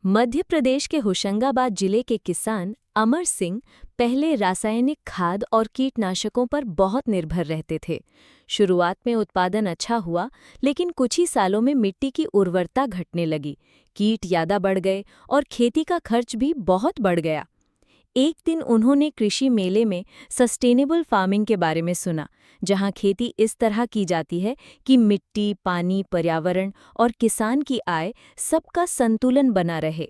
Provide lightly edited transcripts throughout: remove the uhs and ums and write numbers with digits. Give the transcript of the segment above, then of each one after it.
मध्य प्रदेश के होशंगाबाद जिले के किसान अमर सिंह पहले रासायनिक खाद और कीटनाशकों पर बहुत निर्भर रहते थे। शुरुआत में उत्पादन अच्छा हुआ, लेकिन कुछ ही सालों में मिट्टी की उर्वरता घटने लगी, कीट ज्यादा बढ़ गए और खेती का खर्च भी बहुत बढ़ गया। एक दिन उन्होंने कृषि मेले में सस्टेनेबल फार्मिंग के बारे में सुना, जहां खेती इस तरह की जाती है कि मिट्टी, पानी, पर्यावरण और किसान की आय सबका संतुलन बना रहे।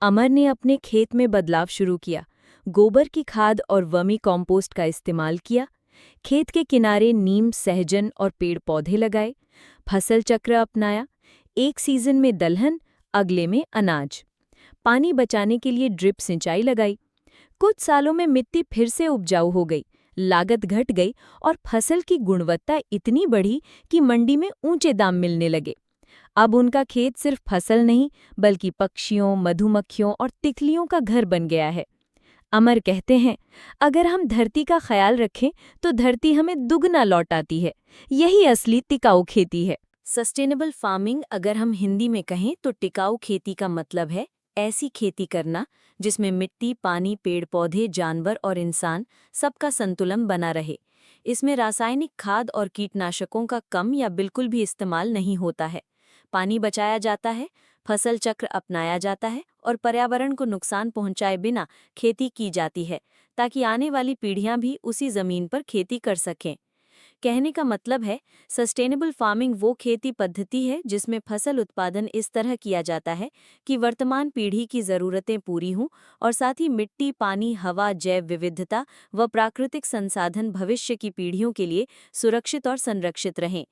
अमर ने अपने खेत में बदलाव शुरू किया, गोबर की खाद और वर्मी कॉम्पोस्ट का इस्तेमाल किया, खेत के किनारे नीम, सहजन और पेड़ पौधे लगाए, फसल चक्र अपनाया, एक सीजन में दलहन, अगले में अनाज। पानी बचाने के लिए ड्रिप सिंचाई लगाई। कुछ सालों में मिट्टी फिर से उपजाऊ हो गई, लागत घट गई और फसल की गुणवत्ता इतनी बढ़ी कि मंडी में ऊंचे दाम मिलने लगे। अब उनका खेत सिर्फ फसल नहीं, बल्कि पक्षियों, मधुमक्खियों और तितलियों का घर बन गया है। अमर कहते हैं, अगर हम धरती का ख्याल रखें तो धरती हमें दुगना लौटाती है। यही असली टिकाऊ खेती है। सस्टेनेबल फार्मिंग अगर हम हिंदी में कहें तो टिकाऊ खेती का मतलब है ऐसी खेती करना जिसमें मिट्टी, पानी, पेड़ पौधे, जानवर और इंसान सबका संतुलन बना रहे। इसमें रासायनिक खाद और कीटनाशकों का कम या बिल्कुल भी इस्तेमाल नहीं होता है। पानी बचाया जाता है, फसल चक्र अपनाया जाता है और पर्यावरण को नुकसान पहुंचाए बिना खेती की जाती है, ताकि आने वाली पीढ़ियां भी उसी जमीन पर खेती कर सकें। कहने का मतलब है, सस्टेनेबल फार्मिंग वो खेती पद्धति है जिसमें फसल उत्पादन इस तरह किया जाता है कि वर्तमान पीढ़ी की ज़रूरतें पूरी हों और साथ ही मिट्टी, पानी, हवा, जैव विविधता व प्राकृतिक संसाधन भविष्य की पीढ़ियों के लिए सुरक्षित और संरक्षित रहें।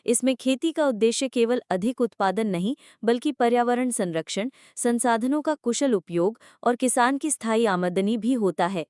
इसमें खेती का उद्देश्य केवल अधिक उत्पादन नहीं, बल्कि पर्यावरण संरक्षण, संसाधनों का कुशल उपयोग और किसान की स्थायी आमदनी भी होता है।